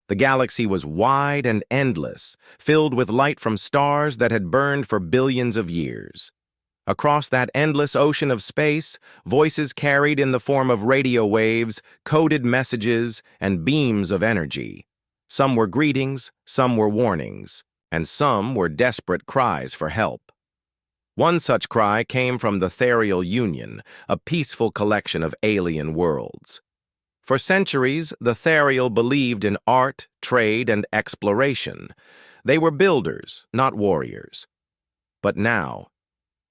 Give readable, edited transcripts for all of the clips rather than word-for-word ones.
The galaxy was wide and endless, filled with light from stars that had burned for billions of years. Across that endless ocean of space, voices carried in the form of radio waves, coded messages, and beams of energy. Some were greetings, some were warnings, and some were desperate cries for help. One such cry came from the Therial Union, a peaceful collection of alien worlds. For centuries, the Therial believed in art, trade, and exploration. They were builders, not warriors. But now,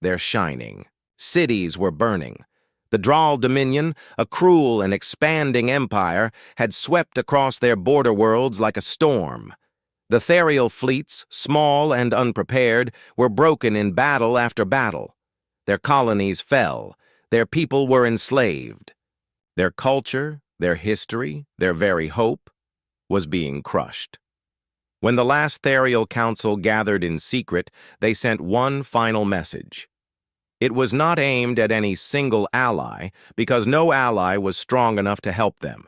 they're shining. Cities were burning. The Draal Dominion, a cruel and expanding empire, had swept across their border worlds like a storm. The Therial fleets, small and unprepared, were broken in battle after battle. Their colonies fell. Their people were enslaved. Their culture, their history, their very hope, was being crushed. When the last Therial Council gathered in secret, they sent one final message. It was not aimed at any single ally, because no ally was strong enough to help them.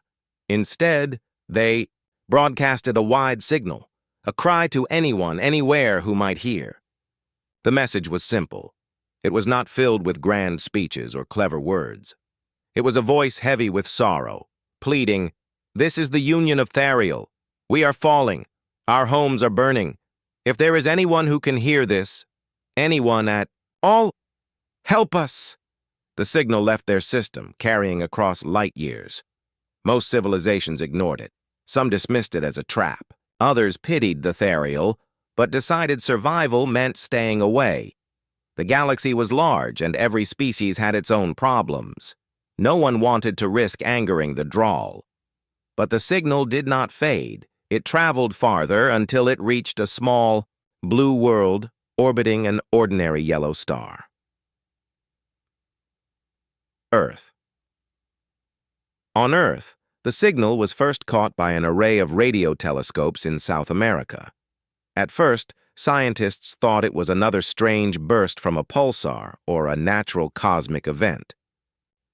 Instead, they broadcasted a wide signal, a cry to anyone, anywhere who might hear. The message was simple. It was not filled with grand speeches or clever words. It was a voice heavy with sorrow, pleading, "This is the Union of Therial. We are falling. Our homes are burning. If there is anyone who can hear this, anyone at all, help us!" The signal left their system, carrying across light years. Most civilizations ignored it. Some dismissed it as a trap. Others pitied the Therial, but decided survival meant staying away. The galaxy was large, and every species had its own problems. No one wanted to risk angering the Draal. But the signal did not fade. It traveled farther until it reached a small, blue world orbiting an ordinary yellow star. Earth. On Earth, the signal was first caught by an array of radio telescopes in South America. At first, scientists thought it was another strange burst from a pulsar or a natural cosmic event.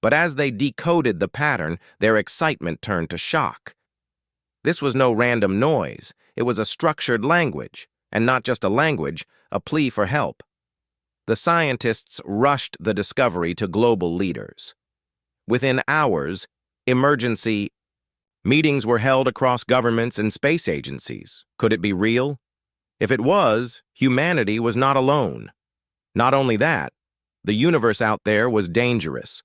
But as they decoded the pattern, their excitement turned to shock. This was no random noise. It was a structured language, and not just a language, a plea for help. The scientists rushed the discovery to global leaders. Within hours, emergency meetings were held across governments and space agencies. Could it be real? If it was, humanity was not alone. Not only that, the universe out there was dangerous.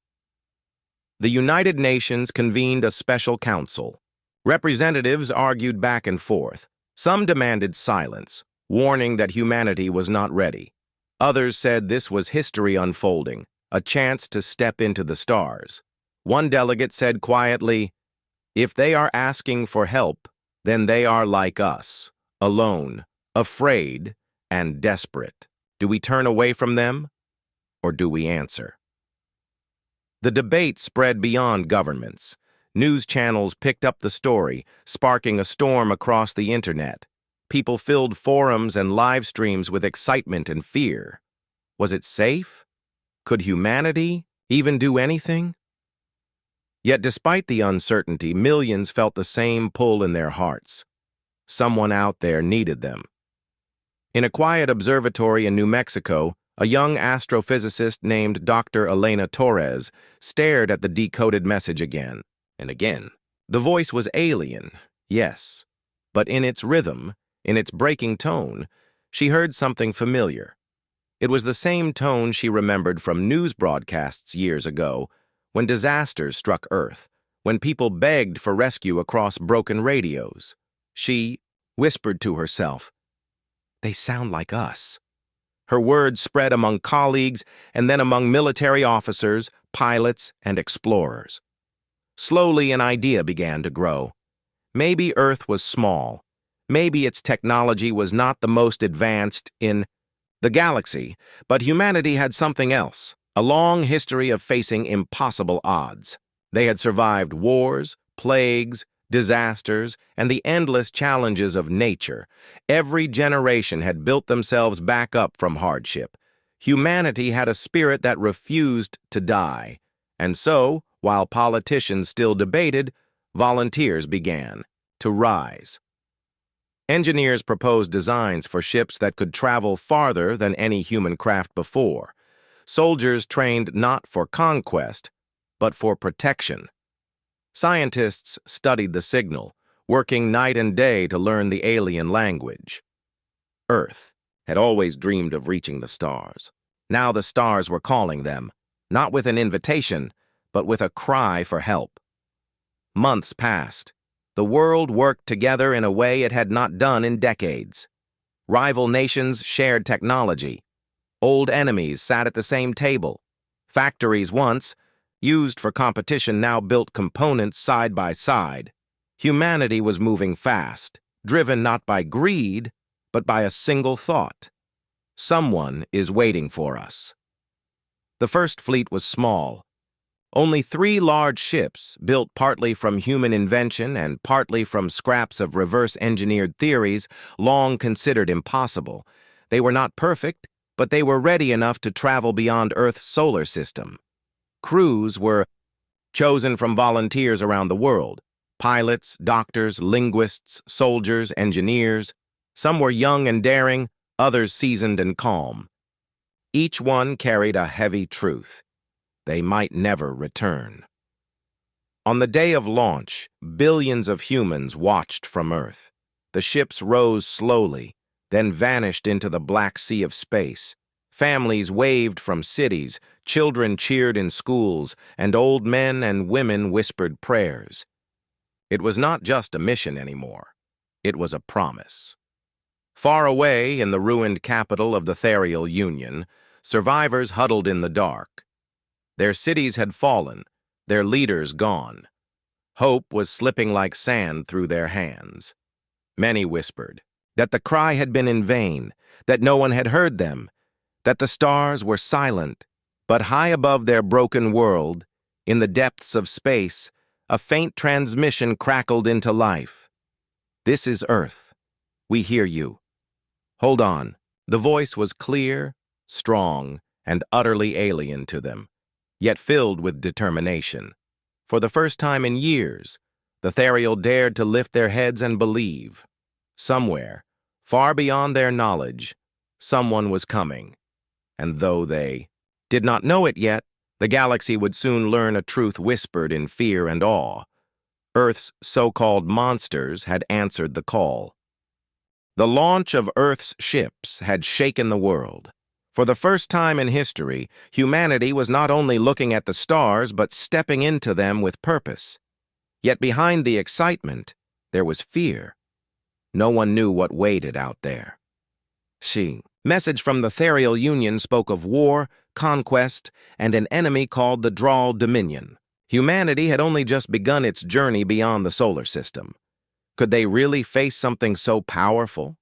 The United Nations convened a special council. Representatives argued back and forth. Some demanded silence, warning that humanity was not ready. Others said this was history unfolding, a chance to step into the stars. One delegate said quietly, "If they are asking for help, then they are like us, alone, afraid, and desperate. Do we turn away from them, or do we answer?" The debate spread beyond governments. News channels picked up the story, sparking a storm across the internet. People filled forums and live streams with excitement and fear. Was it safe? Could humanity even do anything? Yet despite the uncertainty, millions felt the same pull in their hearts. Someone out there needed them. In a quiet observatory in New Mexico, a young astrophysicist named Dr. Elena Torres stared at the decoded message again and again. The voice was alien, yes, but in its rhythm, in its breaking tone, she heard something familiar. It was the same tone she remembered from news broadcasts years ago, when disasters struck Earth, when people begged for rescue across broken radios. She whispered to herself, "They sound like us." Her words spread among colleagues and then among military officers, pilots, and explorers. Slowly, an idea began to grow. Maybe Earth was small. Maybe its technology was not the most advanced in the galaxy, but humanity had something else, a long history of facing impossible odds. They had survived wars, plagues, disasters, and the endless challenges of nature. Every generation had built themselves back up from hardship. Humanity had a spirit that refused to die. And so, while politicians still debated, volunteers began to rise. Engineers proposed designs for ships that could travel farther than any human craft before. Soldiers trained not for conquest, but for protection. Scientists studied the signal, working night and day to learn the alien language. Earth had always dreamed of reaching the stars. Now the stars were calling them, not with an invitation, but with a cry for help. Months passed. The world worked together in a way it had not done in decades. Rival nations shared technology. Old enemies sat at the same table. Factories once, used for competition, now built components side by side. Humanity was moving fast, driven not by greed, but by a single thought. Someone is waiting for us. The first fleet was small. Only 3 large ships, built partly from human invention and partly from scraps of reverse-engineered theories long considered impossible. They were not perfect, but they were ready enough to travel beyond Earth's solar system. Crews were chosen from volunteers around the world: pilots, doctors, linguists, soldiers, engineers. Some were young and daring, others seasoned and calm. Each one carried a heavy truth: they might never return. On the day of launch, billions of humans watched from Earth. The ships rose slowly, then vanished into the black sea of space. Families waved from cities, children cheered in schools, and old men and women whispered prayers. It was not just a mission anymore. It was a promise. Far away in the ruined capital of the Ethereal Union, survivors huddled in the dark. Their cities had fallen, their leaders gone. Hope was slipping like sand through their hands. Many whispered that the cry had been in vain, that no one had heard them, that the stars were silent. But high above their broken world, in the depths of space, a faint transmission crackled into life. "This is Earth. We hear you. Hold on." The voice was clear, strong, and utterly alien to them, yet filled with determination. For the first time in years, the Ethereal dared to lift their heads and believe. Somewhere, far beyond their knowledge, someone was coming. And though they did not know it yet, the galaxy would soon learn a truth whispered in fear and awe. Earth's so-called monsters had answered the call. The launch of Earth's ships had shaken the world. For the first time in history, humanity was not only looking at the stars, but stepping into them with purpose. Yet behind the excitement, there was fear. No one knew what waited out there. Message from the Ethereal Union spoke of war, conquest, and an enemy called the Droll Dominion. Humanity had only just begun its journey beyond the solar system. Could they really face something so powerful?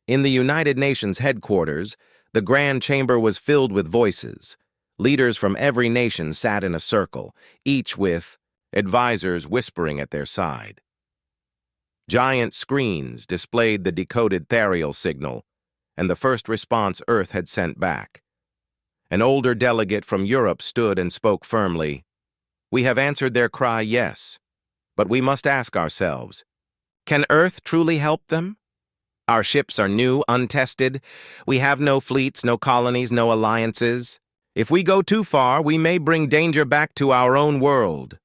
In the United Nations headquarters, the Grand Chamber was filled with voices. Leaders from every nation sat in a circle, each with advisors whispering at their side. Giant screens displayed the decoded ethereal signal and the first response Earth had sent back. An older delegate from Europe stood and spoke firmly. "We have answered their cry, yes, but we must ask ourselves, can Earth truly help them? Our ships are new, untested. We have no fleets, no colonies, no alliances. If we go too far, we may bring danger back to our own world."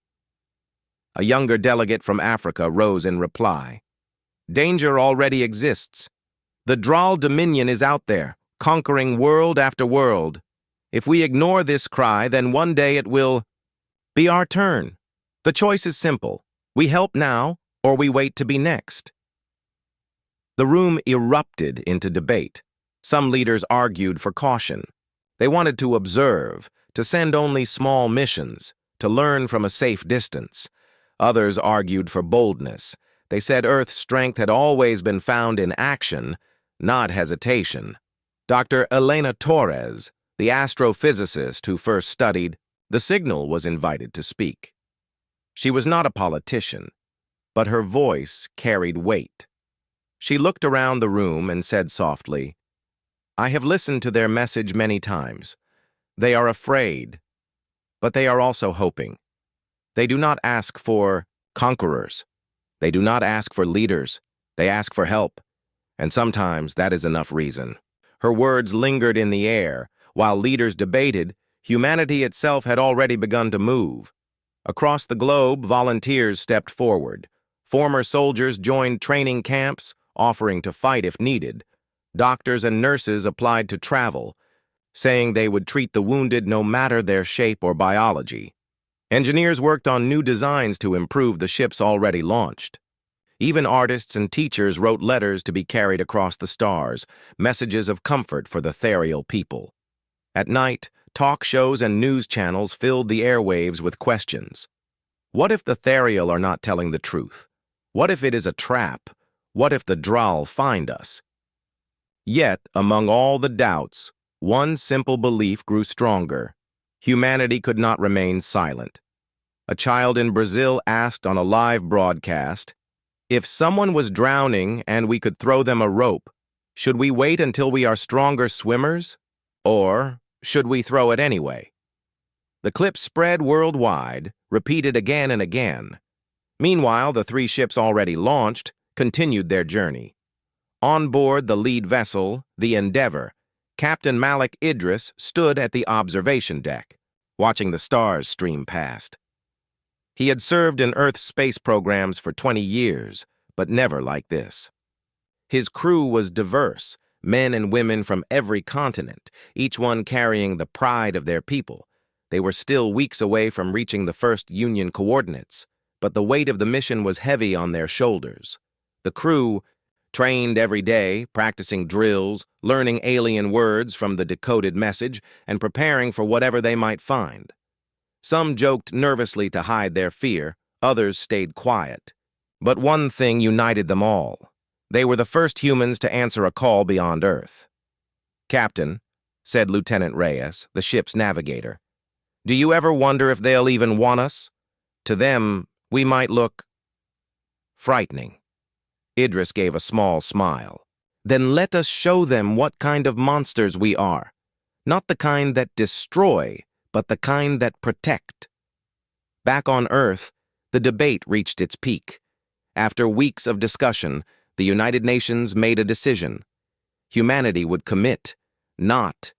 A younger delegate from Africa rose in reply. "Danger already exists. The Droll Dominion is out there, conquering world after world. If we ignore this cry, then one day it will be our turn. The choice is simple. We help now, or we wait to be next." The room erupted into debate. Some leaders argued for caution. They wanted to observe, to send only small missions, to learn from a safe distance. Others argued for boldness. They said Earth's strength had always been found in action, not hesitation. Dr. Elena Torres, the astrophysicist who first studied the signal, was invited to speak. She was not a politician, but her voice carried weight. She looked around the room and said softly, "I have listened to their message many times. They are afraid, but they are also hoping. They do not ask for conquerors. They do not ask for leaders. They ask for help, and sometimes that is enough reason. Her words lingered in the air. While leaders debated, humanity itself had already begun to move. Across the globe, volunteers stepped forward. Former soldiers joined training camps, offering to fight if needed. Doctors and nurses applied to travel, saying they would treat the wounded no matter their shape or biology. Engineers worked on new designs to improve the ships already launched. Even artists and teachers wrote letters to be carried across the stars, messages of comfort for the ethereal people. At night, talk shows and news channels filled the airwaves with questions. What if the ethereal are not telling the truth? What if it is a trap? What if the Droll find us? Yet, among all the doubts, one simple belief grew stronger. Humanity could not remain silent. A child in Brazil asked on a live broadcast, "If someone was drowning and we could throw them a rope, should we wait until we are stronger swimmers? Or should we throw it anyway?" The clip spread worldwide, repeated again and again. Meanwhile, the three ships already launched continued their journey. On board the lead vessel, the Endeavour, Captain Malik Idris stood at the observation deck, watching the stars stream past. He had served in Earth's space programs for 20 years, but never like this. His crew was diverse, men and women from every continent, each one carrying the pride of their people. They were still weeks away from reaching the first Union coordinates, but the weight of the mission was heavy on their shoulders. The crew, trained every day, practicing drills, learning alien words from the decoded message, and preparing for whatever they might find. Some joked nervously to hide their fear, others stayed quiet. But one thing united them all. They were the first humans to answer a call beyond Earth. "Captain," said Lieutenant Reyes, the ship's navigator, "do you ever wonder if they'll even want us? To them, we might look frightening." Idris gave a small smile. "Then let us show them what kind of monsters we are. Not the kind that destroy, but the kind that protect." Back on Earth, the debate reached its peak. After weeks of discussion, the United Nations made a decision. Humanity would commit, not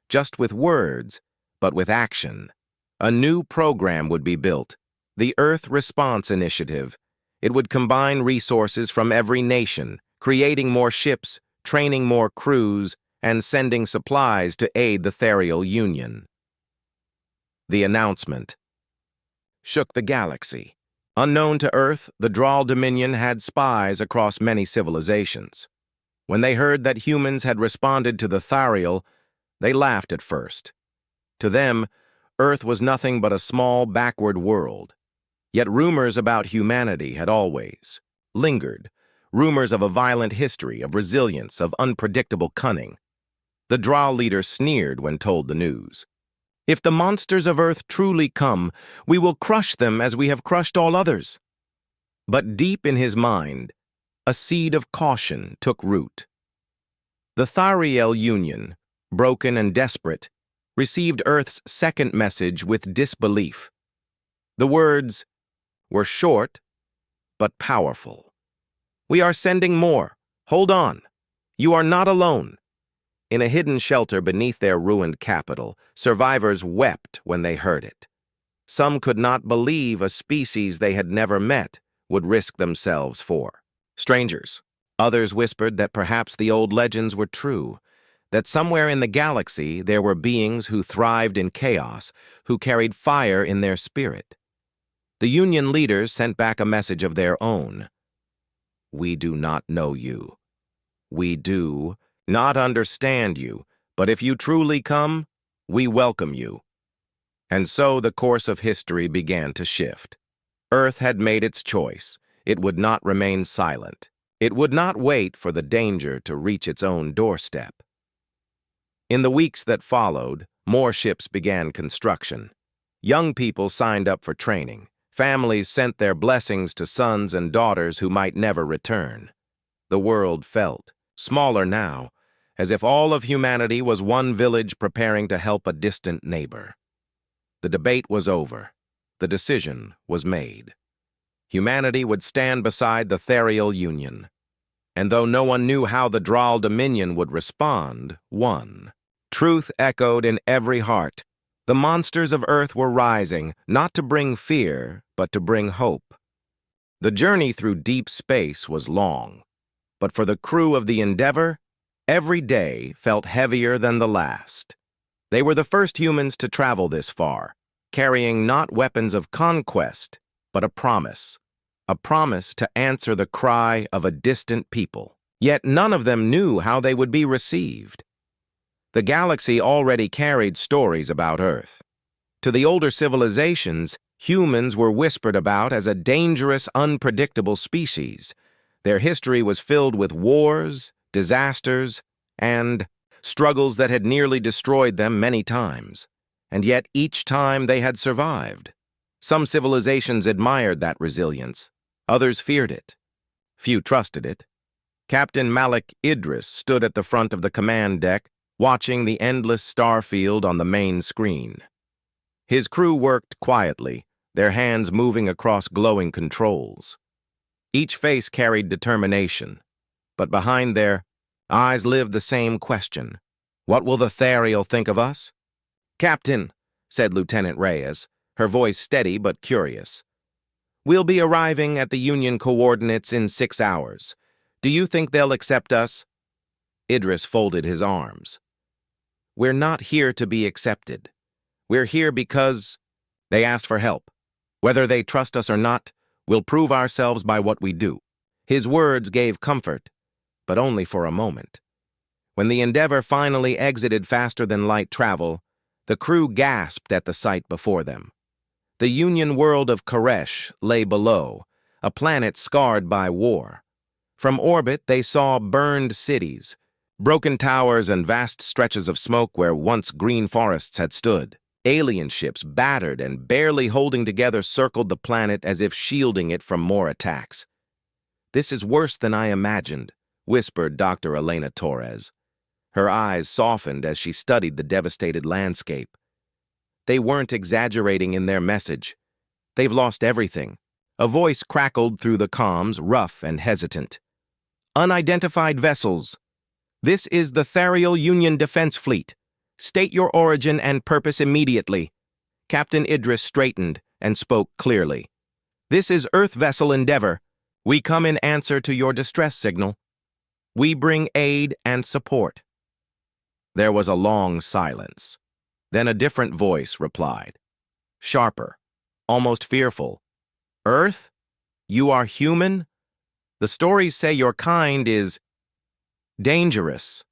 just with words, but with action. A new program would be built, the Earth Response Initiative. It would combine resources from every nation, creating more ships, training more crews, and sending supplies to aid the Ethereal Union. The announcement shook the galaxy. Unknown to Earth, the Droll Dominion had spies across many civilizations. When they heard that humans had responded to the Ethereal, they laughed at first. To them, Earth was nothing but a small, backward world. Yet rumors about humanity had always lingered, rumors of a violent history, of resilience, of unpredictable cunning. The Droll leader sneered when told the news. "If the monsters of Earth truly come, we will crush them as we have crushed all others." But deep in his mind, a seed of caution took root. The Ethereal Union, broken and desperate, received Earth's second message with disbelief. The words were short, but powerful. "We are sending more. Hold on. You are not alone." In a hidden shelter beneath their ruined capital, survivors wept when they heard it. Some could not believe a species they had never met would risk themselves for strangers. Others whispered that perhaps the old legends were true, that somewhere in the galaxy there were beings who thrived in chaos, who carried fire in their spirit. The Union leaders sent back a message of their own. "We do not know you. We do not understand you, but if you truly come, we welcome you." And so the course of history began to shift. Earth had made its choice. It would not remain silent. It would not wait for the danger to reach its own doorstep. In the weeks that followed, more ships began construction. Young people signed up for training. Families sent their blessings to sons and daughters who might never return. The world felt smaller now, as if all of humanity was one village preparing to help a distant neighbor. The debate was over. The decision was made. Humanity would stand beside the Ethereal Union. And though no one knew how the Droll Dominion would respond, one truth echoed in every heart. The monsters of Earth were rising, not to bring fear, but to bring hope. The journey through deep space was long, but for the crew of the Endeavor, every day felt heavier than the last. They were the first humans to travel this far, carrying not weapons of conquest, but a promise to answer the cry of a distant people. Yet none of them knew how they would be received. The galaxy already carried stories about Earth. To the older civilizations, humans were whispered about as a dangerous, unpredictable species. Their history was filled with wars, disasters, and struggles that had nearly destroyed them many times. And yet each time they had survived. Some civilizations admired that resilience. Others feared it. Few trusted it. Captain Malik Idris stood at the front of the command deck, watching the endless star field on the main screen. His crew worked quietly, their hands moving across glowing controls. Each face carried determination, but behind their eyes lived the same question. What will the Therial think of us? "Captain," said Lieutenant Reyes, her voice steady but curious. "We'll be arriving at the Union coordinates in 6 hours. Do you think they'll accept us?" Idris folded his arms. "We're not here to be accepted. We're here because they asked for help. Whether they trust us or not, we'll prove ourselves by what we do." His words gave comfort, but only for a moment. When the Endeavor finally exited faster-than-light travel, the crew gasped at the sight before them. The Union world of Koresh lay below, a planet scarred by war. From orbit, they saw burned cities, broken towers and vast stretches of smoke where once green forests had stood. Alien ships, battered and barely holding together, circled the planet as if shielding it from more attacks. "This is worse than I imagined," whispered Dr. Elena Torres. Her eyes softened as she studied the devastated landscape. They weren't exaggerating in their message. "They've lost everything." A voice crackled through the comms, rough and hesitant. "Unidentified vessels. This is the Therial Union Defense Fleet. State your origin and purpose immediately." Captain Idris straightened and spoke clearly. "This is Earth Vessel Endeavor. We come in answer to your distress signal. We bring aid and support." There was a long silence. Then a different voice replied, sharper, almost fearful. "Earth? You are human? The stories say your kind is dangerous."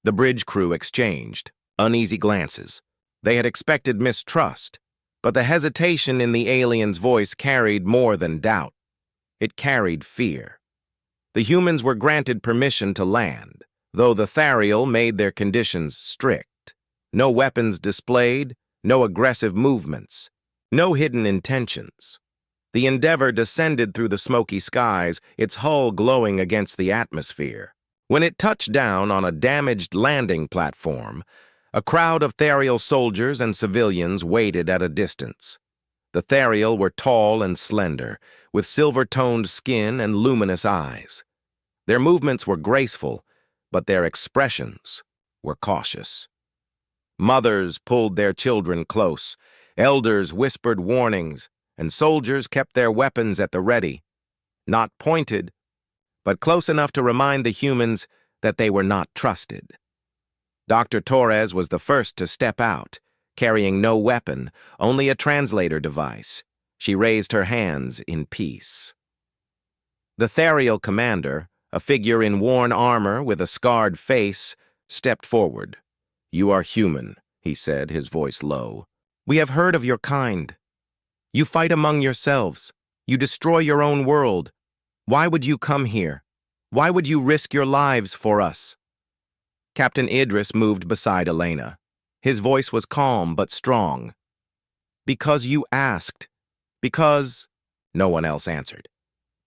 The bridge crew exchanged uneasy glances. They had expected mistrust, but the hesitation in the alien's voice carried more than doubt. It carried fear. The humans were granted permission to land, though the Therial made their conditions strict. No weapons displayed, no aggressive movements, no hidden intentions. The Endeavor descended through the smoky skies, its hull glowing against the atmosphere. When it touched down on a damaged landing platform, a crowd of Therial soldiers and civilians waited at a distance. The Therial were tall and slender, with silver-toned skin and luminous eyes. Their movements were graceful, but their expressions were cautious. Mothers pulled their children close, elders whispered warnings, and soldiers kept their weapons at the ready, not pointed, but close enough to remind the humans that they were not trusted. Dr. Torres was the first to step out, carrying no weapon, only a translator device. She raised her hands in peace. The Therial commander, a figure in worn armor with a scarred face, stepped forward. "You are human," he said, his voice low. "We have heard of your kind. You fight among yourselves. You destroy your own world. Why would you come here? Why would you risk your lives for us?" Captain Idris moved beside Elena. His voice was calm but strong. "Because you asked. Because—" No one else answered.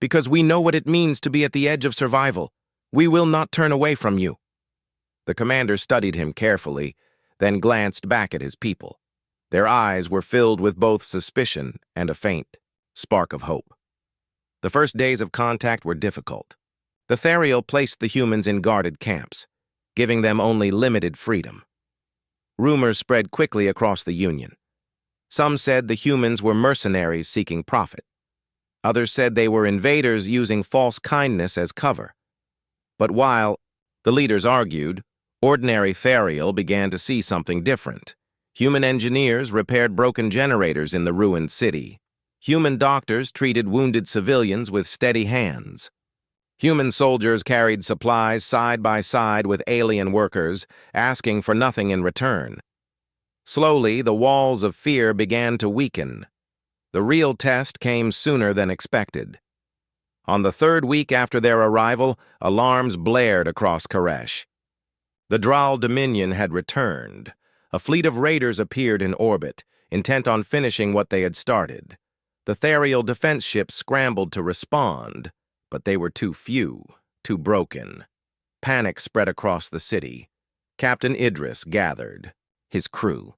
"Because we know what it means to be at the edge of survival. We will not turn away from you." The commander studied him carefully, then glanced back at his people. Their eyes were filled with both suspicion and a faint spark of hope. The first days of contact were difficult. The Therial placed the humans in guarded camps, giving them only limited freedom. Rumors spread quickly across the Union. Some said the humans were mercenaries seeking profit. Others said they were invaders using false kindness as cover. But while the leaders argued, ordinary Therial began to see something different. Human engineers repaired broken generators in the ruined city. Human doctors treated wounded civilians with steady hands. Human soldiers carried supplies side by side with alien workers, asking for nothing in return. Slowly, the walls of fear began to weaken. The real test came sooner than expected. On the third week after their arrival, alarms blared across Koresh. The Dral Dominion had returned. A fleet of raiders appeared in orbit, intent on finishing what they had started. The Therial defense ships scrambled to respond, but they were too few, too broken. Panic spread across the city. Captain Idris gathered his crew.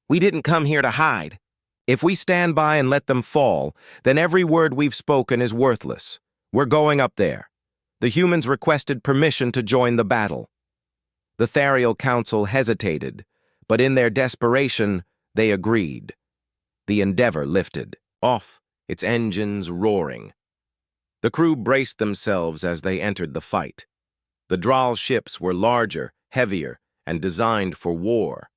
"We didn't come here to hide. If we stand by and let them fall, then every word we've spoken is worthless. We're going up there." The humans requested permission to join the battle. The Therial Council hesitated, but in their desperation, they agreed. The Endeavor lifted, off, its engines roaring. The crew braced themselves as they entered the fight. The Dral ships were larger, heavier, and designed for war.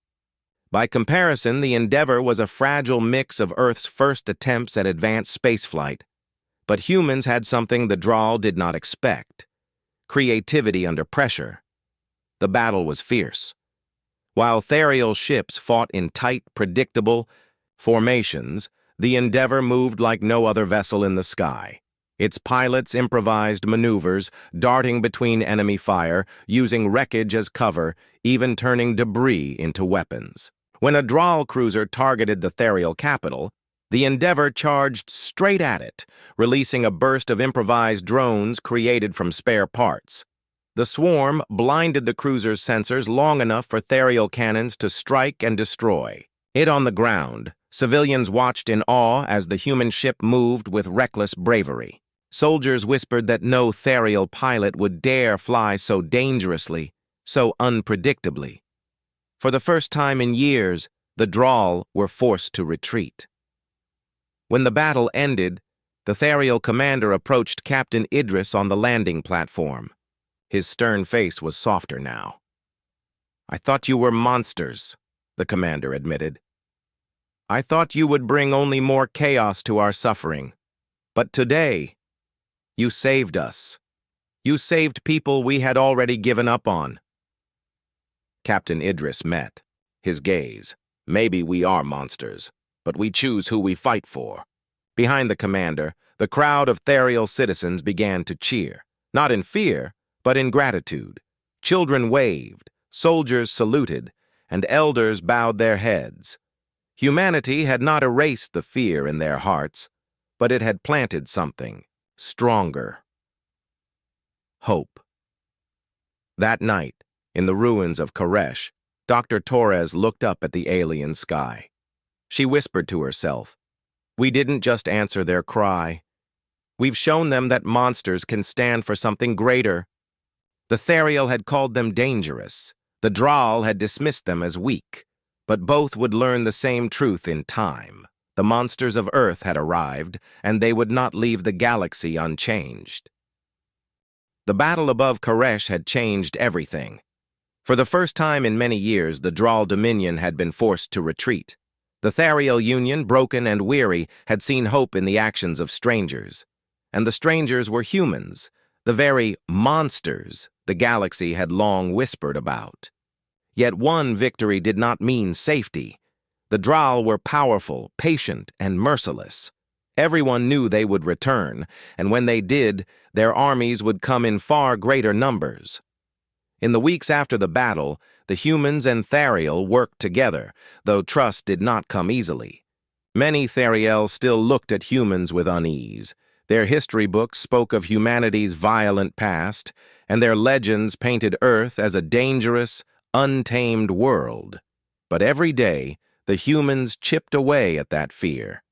By comparison, the Endeavor was a fragile mix of Earth's first attempts at advanced spaceflight. But humans had something the Dral did not expect: creativity under pressure. The battle was fierce. While Therial ships fought in tight, predictable formations, the Endeavor moved like no other vessel in the sky. Its pilots improvised maneuvers, darting between enemy fire, using wreckage as cover, even turning debris into weapons. When a Dral cruiser targeted the Therial capital, the Endeavor charged straight at it, releasing a burst of improvised drones created from spare parts. The swarm blinded the cruiser's sensors long enough for Therial cannons to strike and destroy. It on the ground, civilians watched in awe as the human ship moved with reckless bravery. Soldiers whispered that no Therial pilot would dare fly so dangerously, so unpredictably. For the first time in years, the Dral were forced to retreat. When the battle ended, the Therial commander approached Captain Idris on the landing platform. His stern face was softer now. "I thought you were monsters," the commander admitted. "I thought you would bring only more chaos to our suffering. But today, you saved us. You saved people we had already given up on." Captain Idris met. His gaze. "Maybe we are monsters, but we choose who we fight for." Behind the commander, the crowd of Therial citizens began to cheer, not in fear, but in gratitude. Children waved, soldiers saluted, and elders bowed their heads. Humanity had not erased the fear in their hearts, but it had planted something stronger. Hope. That night, in the ruins of Koresh, Dr. Torres looked up at the alien sky. She whispered to herself, "We didn't just answer their cry. We've shown them that monsters can stand for something greater." The Therial had called them dangerous. The Dral had dismissed them as weak. But both would learn the same truth in time. The monsters of Earth had arrived, and they would not leave the galaxy unchanged. The battle above Koresh had changed everything. For the first time in many years, the Dral Dominion had been forced to retreat. The Therial Union, broken and weary, had seen hope in the actions of strangers. And the strangers were humans, the very monsters the galaxy had long whispered about. Yet one victory did not mean safety. The Dral were powerful, patient, and merciless. Everyone knew they would return, and when they did, their armies would come in far greater numbers. In the weeks after the battle, the humans and Therial worked together, though trust did not come easily. Many Therial still looked at humans with unease. Their history books spoke of humanity's violent past, and their legends painted Earth as a dangerous, untamed world. But every day, the humans chipped away at that fear.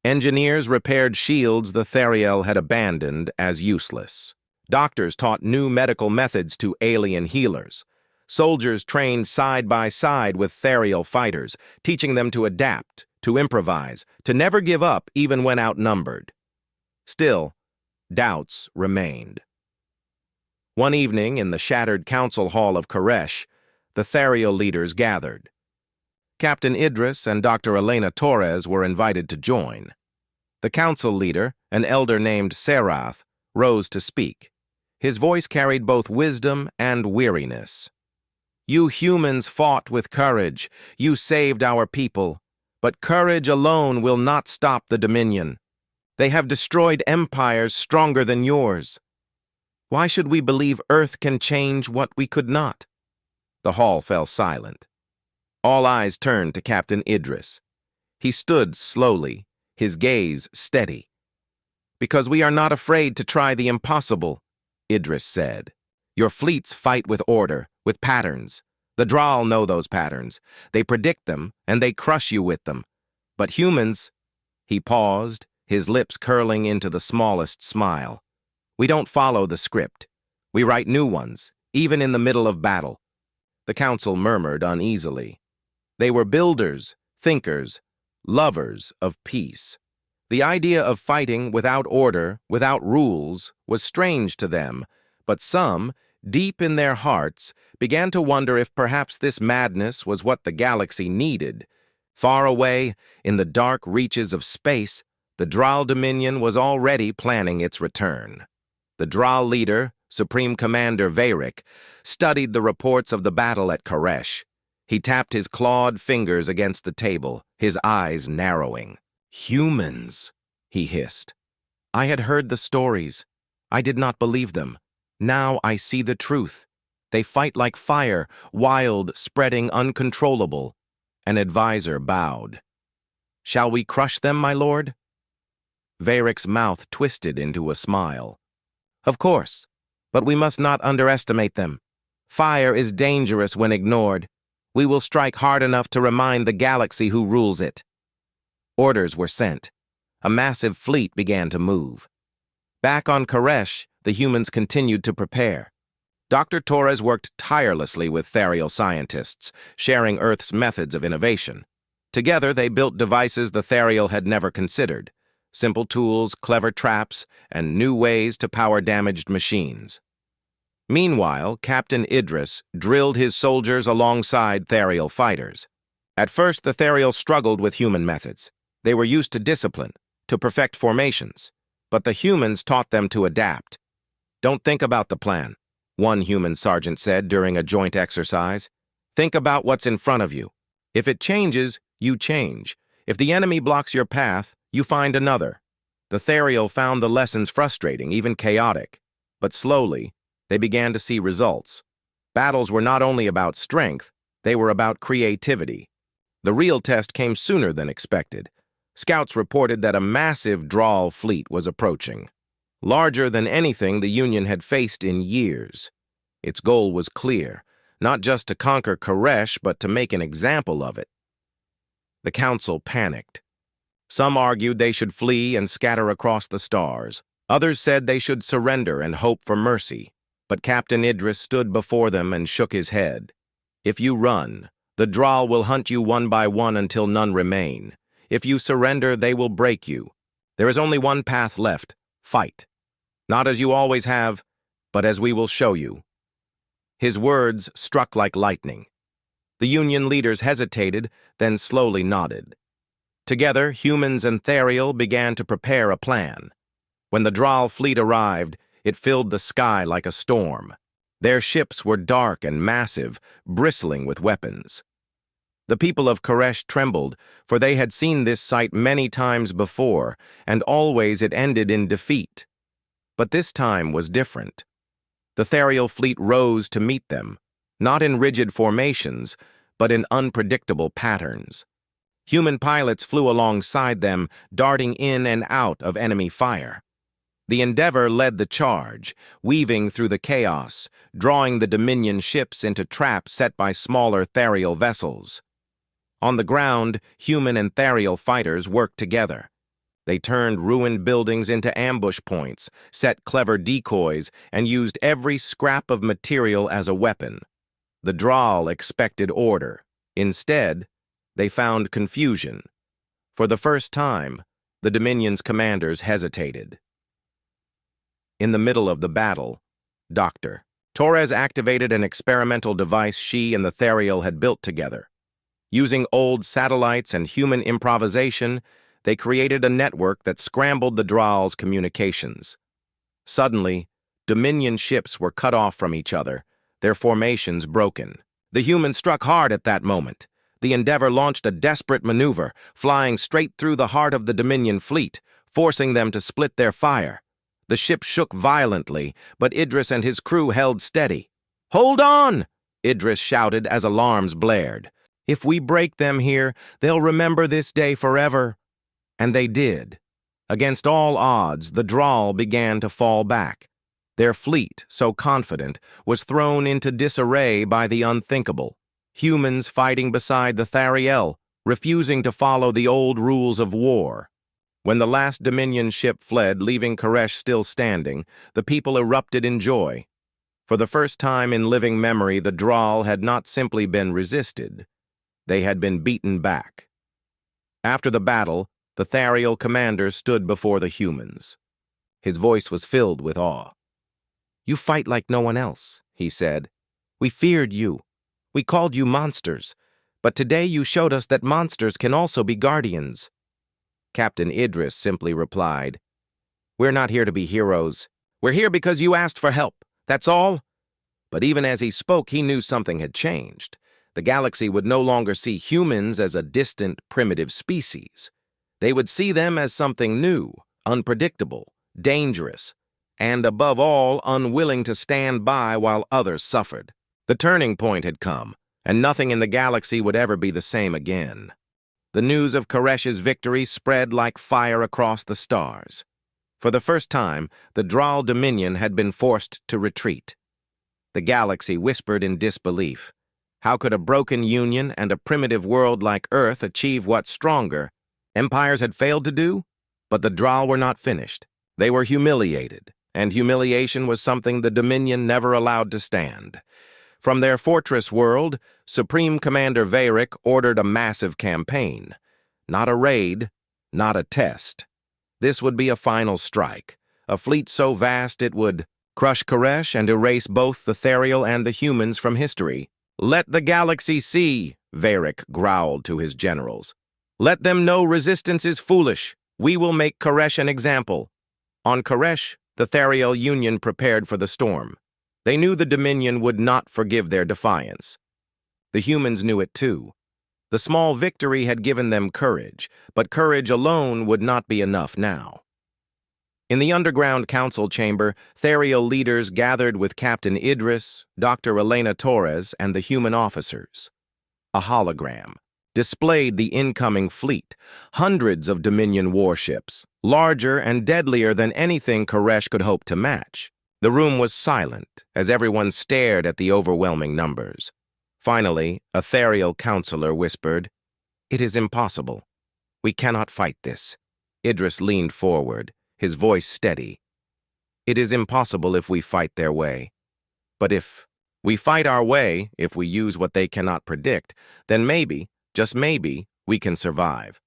Engineers repaired shields the Therial had abandoned as useless. Doctors taught new medical methods to alien healers. Soldiers trained side by side with Therial fighters, teaching them to adapt, to improvise, to never give up even when outnumbered. Still, doubts remained. One evening, in the shattered council hall of Koresh, the Therial leaders gathered. Captain Idris and Dr. Elena Torres were invited to join. The council leader, an elder named Serath, rose to speak. His voice carried both wisdom and weariness. "You humans fought with courage. You saved our people. But courage alone will not stop the Dominion. They have destroyed empires stronger than yours. Why should we believe Earth can change what we could not?" The hall fell silent. All eyes turned to Captain Idris. He stood slowly, his gaze steady. "Because we are not afraid to try the impossible," Idris said. "Your fleets fight with order, with patterns. The Draal know those patterns. They predict them, and they crush you with them. But humans—" He paused, his lips curling into the smallest smile. "We don't follow the script. We write new ones, even in the middle of battle." The council murmured uneasily. They were builders, thinkers, lovers of peace. The idea of fighting without order, without rules, was strange to them, but some, deep in their hearts, began to wonder if perhaps this madness was what the galaxy needed. Far away, in the dark reaches of space, the Draal Dominion was already planning its return. The Draal leader, Supreme Commander Veyric, studied the reports of the battle at Koresh. He tapped his clawed fingers against the table, his eyes narrowing. "Humans," he hissed. "I had heard the stories. I did not believe them. Now I see the truth. They fight like fire, wild, spreading, uncontrollable." An advisor bowed. "Shall we crush them, my lord?" Veyric's mouth twisted into a smile. "Of course, but we must not underestimate them. Fire is dangerous when ignored. We will strike hard enough to remind the galaxy who rules it." Orders were sent. A massive fleet began to move. Back on Koresh, the humans continued to prepare. Dr. Torres worked tirelessly with Therial scientists, sharing Earth's methods of innovation. Together, they built devices the Therial had never considered: simple tools, clever traps, and new ways to power damaged machines. Meanwhile, Captain Idris drilled his soldiers alongside Therial fighters. At first, the Therial struggled with human methods. They were used to discipline, to perfect formations. But the humans taught them to adapt. "Don't think about the plan," one human sergeant said during a joint exercise. "Think about what's in front of you. If it changes, you change. If the enemy blocks your path, you find another." The Therial found the lessons frustrating, even chaotic. But slowly, they began to see results. Battles were not only about strength, they were about creativity. The real test came sooner than expected. Scouts reported that a massive Draal fleet was approaching, larger than anything the Union had faced in years. Its goal was clear, not just to conquer Koresh, but to make an example of it. The council panicked. Some argued they should flee and scatter across the stars. Others said they should surrender and hope for mercy. But Captain Idris stood before them and shook his head. "If you run, the Draal will hunt you one by one until none remain. If you surrender, they will break you. There is only one path left: fight. Not as you always have, but as we will show you." His words struck like lightning. The Union leaders hesitated, then slowly nodded. Together, humans and Therial began to prepare a plan. When the Draal fleet arrived, it filled the sky like a storm. Their ships were dark and massive, bristling with weapons. The people of Koresh trembled, for they had seen this sight many times before, and always it ended in defeat. But this time was different. The Therial fleet rose to meet them, not in rigid formations, but in unpredictable patterns. Human pilots flew alongside them, darting in and out of enemy fire. The Endeavor led the charge, weaving through the chaos, drawing the Dominion ships into traps set by smaller Therial vessels. On the ground, human and Therial fighters worked together. They turned ruined buildings into ambush points, set clever decoys, and used every scrap of material as a weapon. The Draal expected order. Instead, they found confusion. For the first time, the Dominion's commanders hesitated. In the middle of the battle, Dr. Torres activated an experimental device she and the Therial had built together. Using old satellites and human improvisation, they created a network that scrambled the Draal's communications. Suddenly, Dominion ships were cut off from each other, their formations broken. The humans struck hard at that moment. The Endeavor launched a desperate maneuver, flying straight through the heart of the Dominion fleet, forcing them to split their fire. The ship shook violently, but Idris and his crew held steady. "Hold on!" Idris shouted as alarms blared. "If we break them here, they'll remember this day forever." And they did. Against all odds, the Draal began to fall back. Their fleet, so confident, was thrown into disarray by the unthinkable. Humans fighting beside the Therial, refusing to follow the old rules of war. When the last Dominion ship fled, leaving Koresh still standing, the people erupted in joy. For the first time in living memory, the Draal had not simply been resisted. They had been beaten back. After the battle, the Therial commander stood before the humans. His voice was filled with awe. "You fight like no one else," he said. "We feared you. We called you monsters. But today you showed us that monsters can also be guardians." Captain Idris simply replied, "We're not here to be heroes. We're here because you asked for help. That's all." But even as he spoke, he knew something had changed. The galaxy would no longer see humans as a distant, primitive species. They would see them as something new, unpredictable, dangerous, and above all, unwilling to stand by while others suffered. The turning point had come, and nothing in the galaxy would ever be the same again. The news of Koresh's victory spread like fire across the stars. For the first time, the Draal Dominion had been forced to retreat. The galaxy whispered in disbelief. How could a broken union and a primitive world like Earth achieve what stronger empires had failed to do? But the Draal were not finished. They were humiliated, and humiliation was something the Dominion never allowed to stand. From their fortress world, Supreme Commander Veyric ordered a massive campaign. Not a raid, not a test. This would be a final strike, a fleet so vast it would crush Koresh and erase both the Therial and the humans from history. "Let the galaxy see," Veyric growled to his generals. "Let them know resistance is foolish. We will make Koresh an example." On Koresh, the Therial Union prepared for the storm. They knew the Dominion would not forgive their defiance. The humans knew it too. The small victory had given them courage, but courage alone would not be enough now. In the underground council chamber, Therial leaders gathered with Captain Idris, Dr. Elena Torres, and the human officers. A hologram displayed the incoming fleet, hundreds of Dominion warships, larger and deadlier than anything Koresh could hope to match. The room was silent as everyone stared at the overwhelming numbers. Finally, a Therial counselor whispered, "It is impossible. We cannot fight this." Idris leaned forward, his voice steady. "It is impossible if we fight their way. But if we fight our way, if we use what they cannot predict, then maybe, just maybe, we can survive."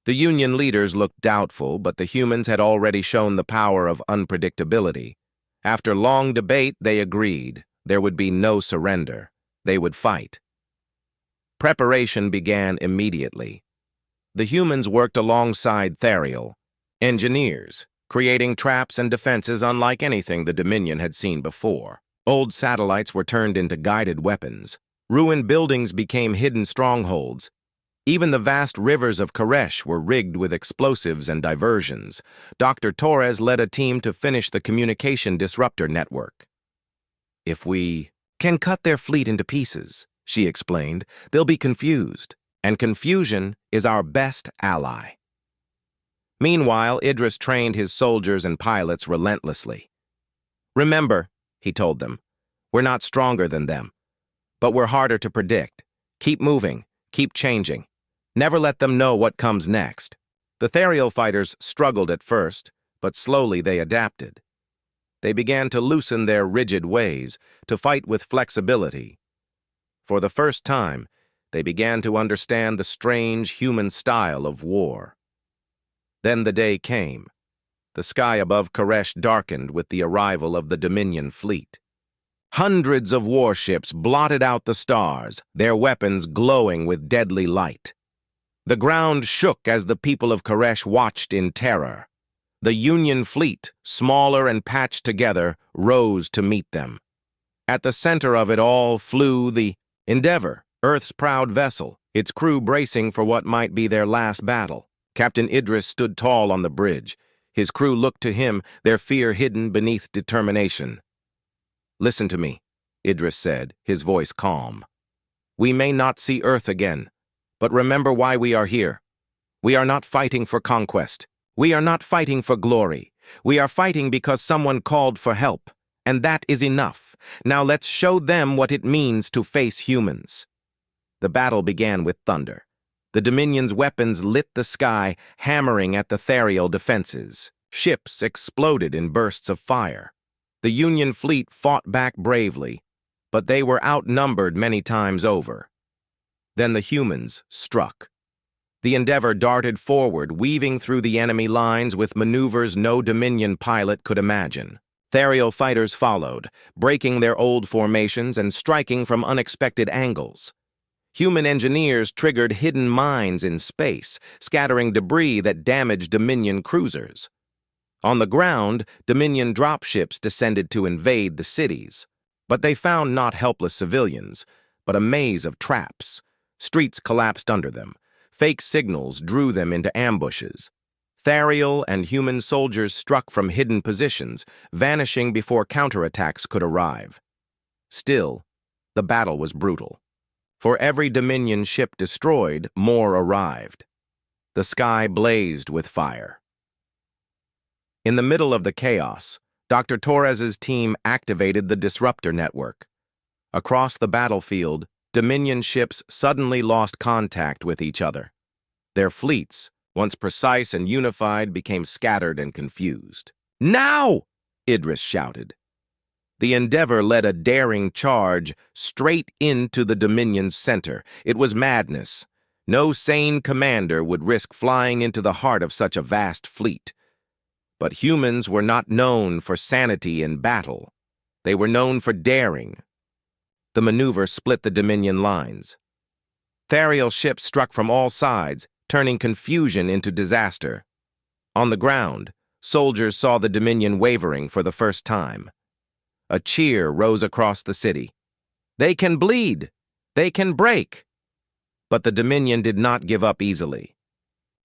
The Union leaders looked doubtful, but the humans had already shown the power of unpredictability. After long debate, they agreed. There would be no surrender. They would fight. Preparation began immediately. The humans worked alongside Therial, engineers, creating traps and defenses unlike anything the Dominion had seen before. Old satellites were turned into guided weapons. Ruined buildings became hidden strongholds. Even the vast rivers of Koresh were rigged with explosives and diversions. Dr. Torres led a team to finish the communication disruptor network. "If we can cut their fleet into pieces," she explained, "they'll be confused, and confusion is our best ally." Meanwhile, Idris trained his soldiers and pilots relentlessly. "Remember," he told them, "we're not stronger than them, but we're harder to predict. Keep moving, keep changing. Never let them know what comes next." The Therial fighters struggled at first, but slowly they adapted. They began to loosen their rigid ways, to fight with flexibility. For the first time, they began to understand the strange human style of war. Then the day came. The sky above Koresh darkened with the arrival of the Dominion fleet. Hundreds of warships blotted out the stars, their weapons glowing with deadly light. The ground shook as the people of Koresh watched in terror. The Union fleet, smaller and patched together, rose to meet them. At the center of it all flew the Endeavor, Earth's proud vessel, its crew bracing for what might be their last battle. Captain Idris stood tall on the bridge. His crew looked to him, their fear hidden beneath determination. "Listen to me," Idris said, his voice calm. "We may not see Earth again, but remember why we are here. We are not fighting for conquest. We are not fighting for glory. We are fighting because someone called for help, and that is enough. Now let's show them what it means to face humans." The battle began with thunder. The Dominion's weapons lit the sky, hammering at the Therial defenses. Ships exploded in bursts of fire. The Union fleet fought back bravely, but they were outnumbered many times over. Then the humans struck. The Endeavor darted forward, weaving through the enemy lines with maneuvers no Dominion pilot could imagine. Therial fighters followed, breaking their old formations and striking from unexpected angles. Human engineers triggered hidden mines in space, scattering debris that damaged Dominion cruisers. On the ground, Dominion dropships descended to invade the cities. But they found not helpless civilians, but a maze of traps. Streets collapsed under them. Fake signals drew them into ambushes. Therial and human soldiers struck from hidden positions, vanishing before counterattacks could arrive. Still, the battle was brutal. For every Dominion ship destroyed, more arrived. The sky blazed with fire. In the middle of the chaos, Dr. Torres's team activated the disruptor network. Across the battlefield, Dominion ships suddenly lost contact with each other. Their fleets, once precise and unified, became scattered and confused. "Now!" Idris shouted. The Endeavor led a daring charge straight into the Dominion's center. It was madness. No sane commander would risk flying into the heart of such a vast fleet. But humans were not known for sanity in battle. They were known for daring. The maneuver split the Dominion lines. Therial ships struck from all sides, turning confusion into disaster. On the ground, soldiers saw the Dominion wavering for the first time. A cheer rose across the city. They can bleed. They can break. But the Dominion did not give up easily.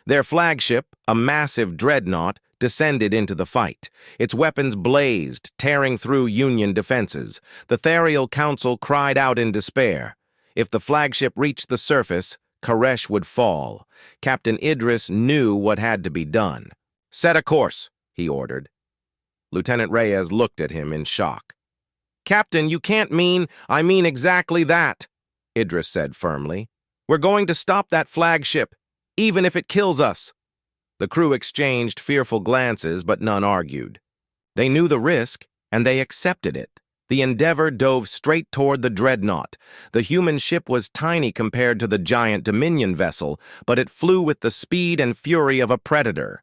Their flagship, a massive dreadnought, descended into the fight. Its weapons blazed, tearing through Union defenses. The Therial Council cried out in despair. If the flagship reached the surface, Koresh would fall. Captain Idris knew what had to be done. "Set a course," he ordered. Lieutenant Reyes looked at him in shock. "Captain, you can't mean—" "I mean exactly that," Idris said firmly. "We're going to stop that flagship, even if it kills us." The crew exchanged fearful glances, but none argued. They knew the risk, and they accepted it. The Endeavor dove straight toward the dreadnought. The human ship was tiny compared to the giant Dominion vessel, but it flew with the speed and fury of a predator.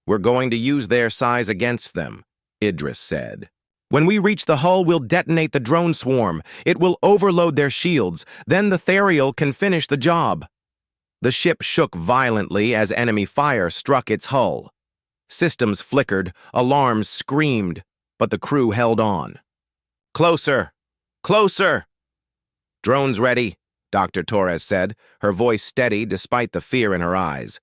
"We're going to use their size against them," Idris said. "When we reach the hull, we'll detonate the drone swarm. It will overload their shields. Then the Therial can finish the job." The ship shook violently as enemy fire struck its hull. Systems flickered, alarms screamed, but the crew held on. "Closer! Closer!" "Drones ready," Dr. Torres said, her voice steady despite the fear in her eyes.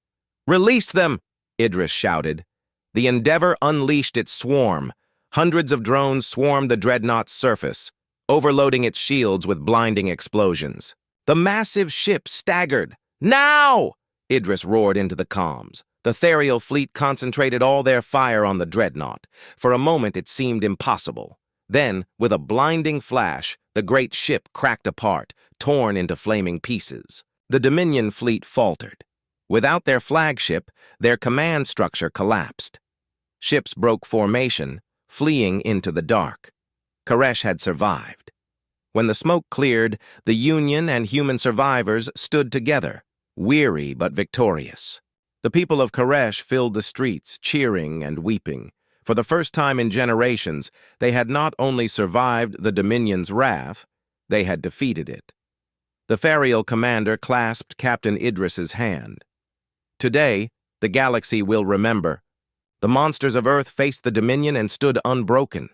"Release them!" Idris shouted. The Endeavor unleashed its swarm. Hundreds of drones swarmed the dreadnought's surface, overloading its shields with blinding explosions. The massive ship staggered. "Now!" Idris roared into the comms. The Therial fleet concentrated all their fire on the dreadnought. For a moment it seemed impossible. Then, with a blinding flash, the great ship cracked apart, torn into flaming pieces. The Dominion fleet faltered. Without their flagship, their command structure collapsed. Ships broke formation, fleeing into the dark. Koresh had survived. When the smoke cleared, the Union and human survivors stood together, weary but victorious. The people of Koresh filled the streets, cheering and weeping. For the first time in generations, they had not only survived the Dominion's wrath, they had defeated it. The Therial commander clasped Captain Idris's hand. Today, the galaxy will remember. The monsters of Earth faced the Dominion and stood unbroken.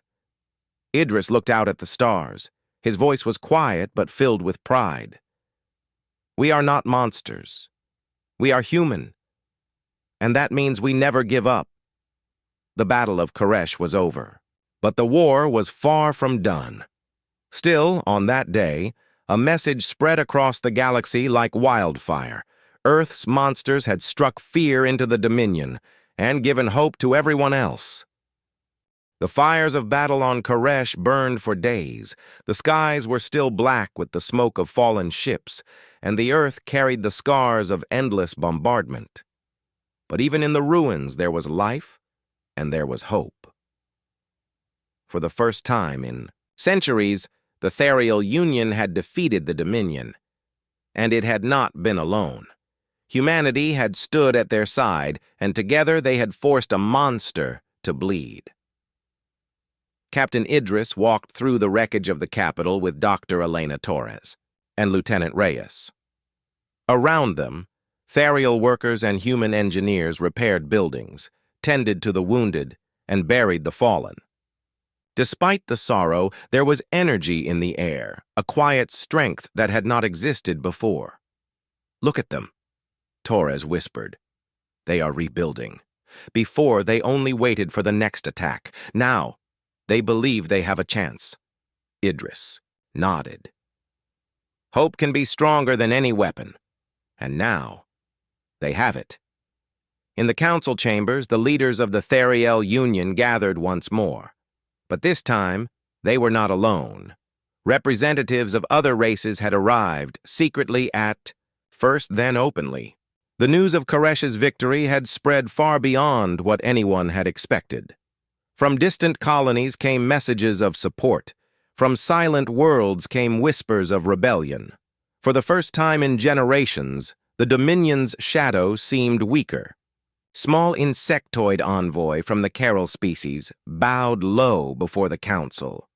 Idris looked out at the stars. His voice was quiet but filled with pride. We are not monsters. We are human. And that means we never give up. The Battle of Koresh was over. But the war was far from done. Still, on that day, a message spread across the galaxy like wildfire. Earth's monsters had struck fear into the Dominion and given hope to everyone else. The fires of battle on Koresh burned for days. The skies were still black with the smoke of fallen ships, and the earth carried the scars of endless bombardment. But even in the ruins there was life, and there was hope. For the first time in centuries, the Therial Union had defeated the Dominion, and it had not been alone. Humanity had stood at their side, and together they had forced a monster to bleed. Captain Idris walked through the wreckage of the capital with Dr. Elena Torres and Lieutenant Reyes. Around them, Therial workers and human engineers repaired buildings, tended to the wounded, and buried the fallen. Despite the sorrow, there was energy in the air, a quiet strength that had not existed before. "Look at them," Torres whispered. "They are rebuilding. Before, they only waited for the next attack. Now, they believe they have a chance." Idris nodded. "Hope can be stronger than any weapon. And now, they have it." In the council chambers, the leaders of the Therial Union gathered once more. But this time, they were not alone. Representatives of other races had arrived, secretly at first, then openly. The news of Koresh's victory had spread far beyond what anyone had expected. From distant colonies came messages of support. From silent worlds came whispers of rebellion. For the first time in generations, the Dominion's shadow seemed weaker. Small insectoid envoy from the Carol species bowed low before the council.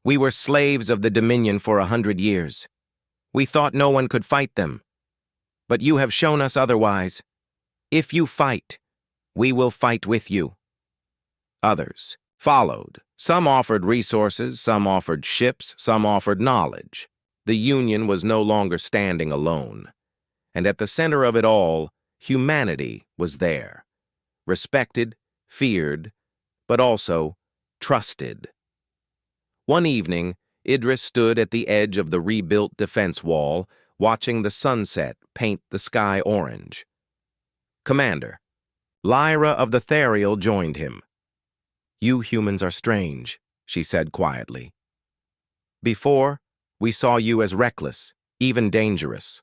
"We were slaves of the Dominion for 100 years. We thought no one could fight them. But you have shown us otherwise. If you fight, we will fight with you." Others followed. Some offered resources, some offered ships, some offered knowledge. The Union was no longer standing alone. And at the center of it all, humanity was there. Respected, feared, but also trusted. One evening, Idris stood at the edge of the rebuilt defense wall, watching the sunset paint the sky orange. "Commander," Lyra of the Therial joined him. "You humans are strange," she said quietly. "Before, we saw you as reckless, even dangerous.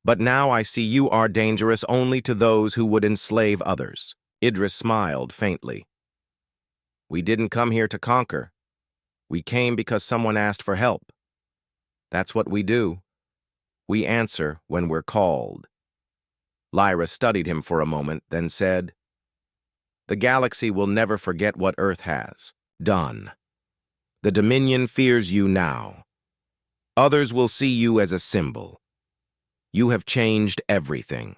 But now I see you are dangerous only to those who would enslave others." Idris smiled faintly. "We didn't come here to conquer. We came because someone asked for help. That's what we do. We answer when we're called." Lyra studied him for a moment, then said, "The galaxy will never forget what Earth has done. The Dominion fears you now. Others will see you as a symbol. You have changed everything."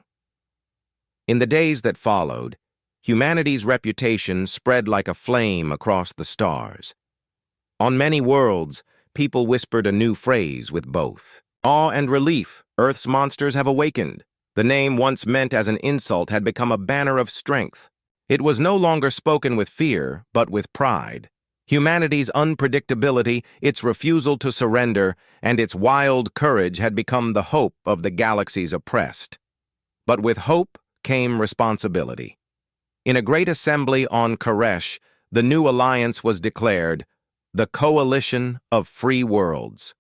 In the days that followed, humanity's reputation spread like a flame across the stars. On many worlds, people whispered a new phrase with both awe and relief. Earth's monsters have awakened. The name once meant as an insult had become a banner of strength. It was no longer spoken with fear, but with pride. Humanity's unpredictability, its refusal to surrender, and its wild courage had become the hope of the galaxy's oppressed. But with hope came responsibility. In a great assembly on Koresh, the new alliance was declared, the Coalition of Free Worlds.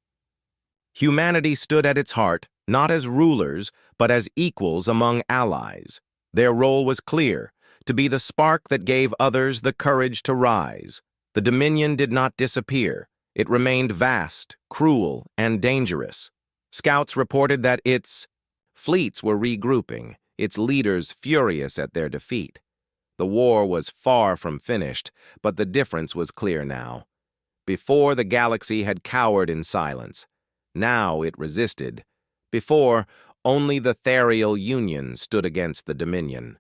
Humanity stood at its heart, not as rulers, but as equals among allies. Their role was clear, to be the spark that gave others the courage to rise. The Dominion did not disappear. It remained vast, cruel, and dangerous. Scouts reported that its fleets were regrouping, its leaders furious at their defeat. The war was far from finished, but the difference was clear now. Before, the galaxy had cowered in silence. Now it resisted. Before, only the Therial Union stood against the Dominion.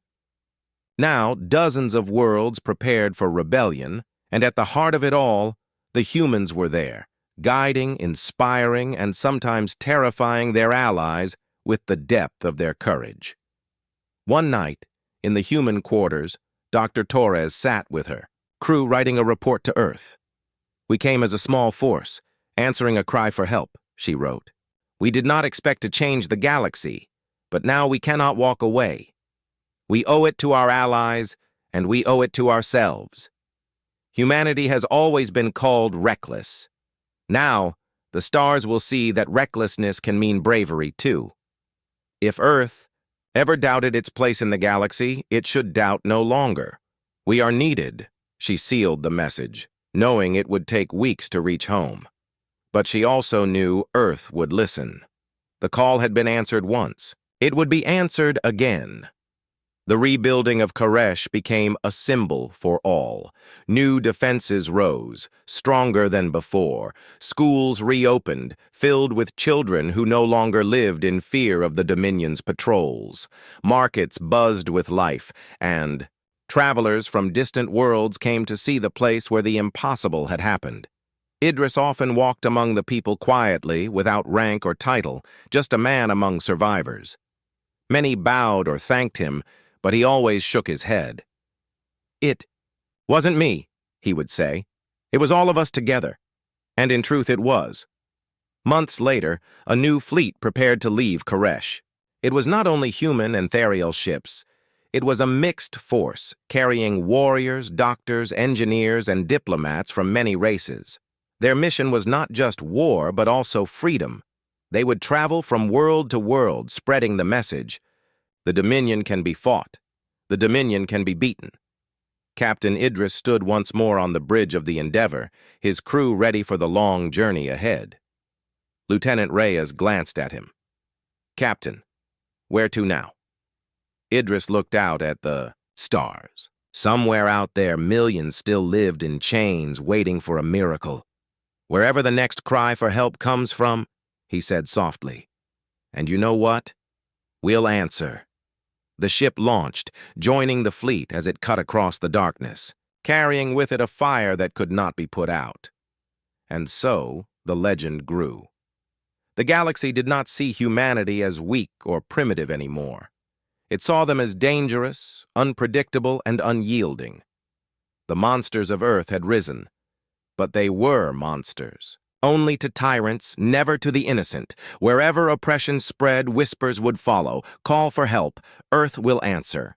Now, dozens of worlds prepared for rebellion, and at the heart of it all, the humans were there, guiding, inspiring, and sometimes terrifying their allies with the depth of their courage. One night, in the human quarters, Dr. Torres sat with her, crew writing a report to Earth. "We came as a small force, answering a cry for help," she wrote. "We did not expect to change the galaxy, but now we cannot walk away. We owe it to our allies, and we owe it to ourselves. Humanity has always been called reckless. Now, the stars will see that recklessness can mean bravery too. If Earth ever doubted its place in the galaxy, it should doubt no longer. We are needed." She sealed the message, knowing it would take weeks to reach home. But she also knew Earth would listen. The call had been answered once. It would be answered again. The rebuilding of Koresh became a symbol for all. New defenses rose, stronger than before. Schools reopened, filled with children who no longer lived in fear of the Dominion's patrols. Markets buzzed with life, and travelers from distant worlds came to see the place where the impossible had happened. Idris often walked among the people quietly, without rank or title, just a man among survivors. Many bowed or thanked him, but he always shook his head. "It wasn't me," he would say. "It was all of us together." And in truth it was. Months later, a new fleet prepared to leave Koresh. It was not only human and Therial ships. It was a mixed force, carrying warriors, doctors, engineers, and diplomats from many races. Their mission was not just war, but also freedom. They would travel from world to world, spreading the message: the Dominion can be fought. The Dominion can be beaten. Captain Idris stood once more on the bridge of the Endeavor, his crew ready for the long journey ahead. Lieutenant Reyes glanced at him. "Captain, where to now?" Idris looked out at the stars. Somewhere out there, millions still lived in chains, waiting for a miracle. "Wherever the next cry for help comes from," he said softly. "And you know what? We'll answer." The ship launched, joining the fleet as it cut across the darkness, carrying with it a fire that could not be put out. And so the legend grew. The galaxy did not see humanity as weak or primitive anymore. It saw them as dangerous, unpredictable, and unyielding. The monsters of Earth had risen, but they were monsters. Only to tyrants, never to the innocent. Wherever oppression spread, whispers would follow. Call for help. Earth will answer.